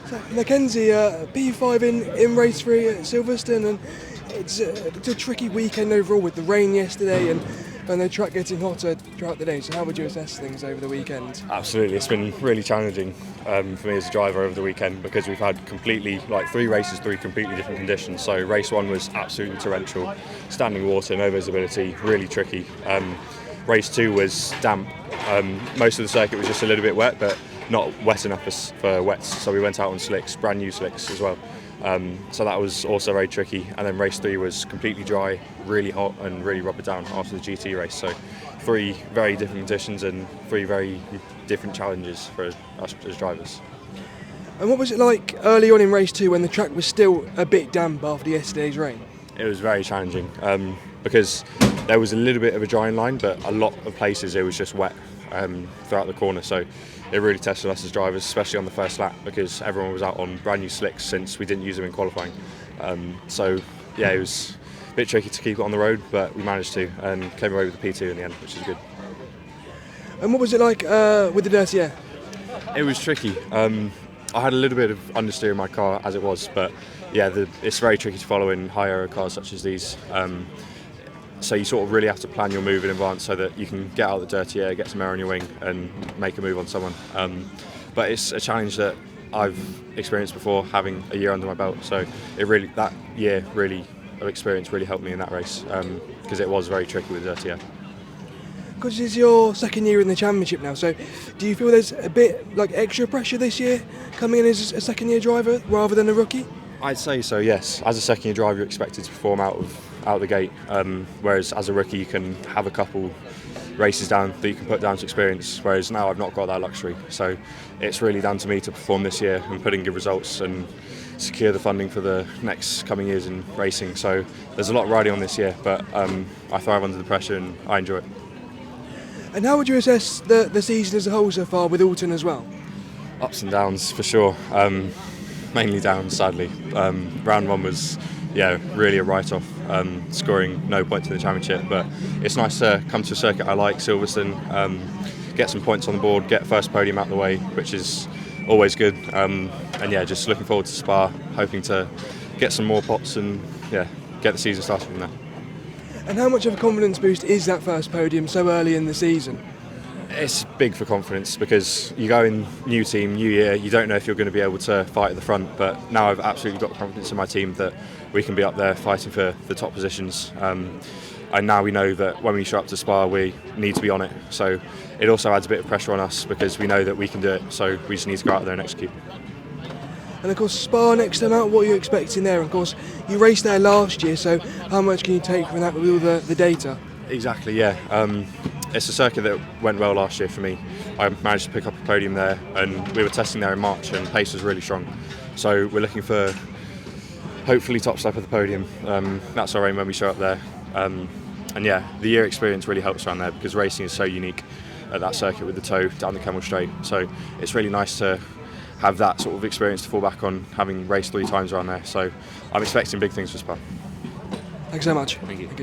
Mckenzy, P5 in race 3 at Silverstone, and it's a tricky weekend overall with the rain yesterday and the track getting hotter throughout the day. So how would you assess things over the weekend? Absolutely, it's been really challenging for me as a driver over the weekend because we've had completely, 3 races, 3 completely different conditions. So race 1 was absolutely torrential, standing water, no visibility, really tricky. Race 2 was damp. Most of the circuit was just a little bit wet, but not wet enough for wets. So we went out on slicks, brand new slicks as well. So that was also very tricky. And then race 3 was completely dry, really hot and really rubber down after the GT race. So 3 very different conditions and 3 very different challenges for us as drivers. And what was it like early on in race 2 when the track was still a bit damp after yesterday's rain? It was very challenging because there was a little bit of a drying line, but a lot of places it was just wet throughout the corner. So it really tested us as drivers, especially on the first lap, because everyone was out on brand new slicks since we didn't use them in qualifying. So yeah, it was a bit tricky to keep it on the road, but we managed to and came away with the P2 in the end, which is good. And what was it like with the dirty air? It was tricky. I had a little bit of understeer in my car as it was, but yeah, it's very tricky to follow in high aero cars such as these. So you sort of really have to plan your move in advance so that you can get out of the dirty air, get some air on your wing and make a move on someone. But it's a challenge that I've experienced before, having a year under my belt. So that year of experience really helped me in that race because it was very tricky with the dirty air. Because it's your second year in the championship now, so do you feel there's a bit extra pressure this year coming in as a second year driver rather than a rookie? I'd say so, yes. As a second year driver, you're expected to perform out the gate, whereas as a rookie you can have a couple races down that you can put down to experience, whereas now I've not got that luxury. So it's really down to me to perform this year and put in good results and secure the funding for the next coming years in racing. So there's a lot riding on this year, but I thrive under the pressure and I enjoy it. And how would you assess the season as a whole so far with Alton as well? Ups and downs for sure, mainly downs sadly. Round 1 was really a write-off, scoring no points in the championship, but it's nice to come to a circuit I like, Silverstone, get some points on the board, get first podium out of the way, which is always good, and just looking forward to Spa, hoping to get some more pots and get the season started from there. And how much of a confidence boost is that first podium so early in the season? It's big for confidence because you go in, new team, new year, you don't know if you're going to be able to fight at the front, but now I've absolutely got confidence in my team that we can be up there fighting for the top positions. And now we know that when we show up to Spa we need to be on it, so it also adds a bit of pressure on us because we know that we can do it, so we just need to go out there and execute. And of course Spa next time out, what are you expecting there? And of course you raced there last year, so how much can you take from that with all the data? Exactly, yeah. It's a circuit that went well last year for me. I managed to pick up a podium there and we were testing there in March and pace was really strong. So we're looking for hopefully top step of the podium. That's our aim when we show up there. The year experience really helps around there because racing is so unique at that circuit with the toe down the Kemmel Straight. So it's really nice to have that sort of experience to fall back on, having raced 3 times around there. So I'm expecting big things for Spa. Thanks so much. Thank you.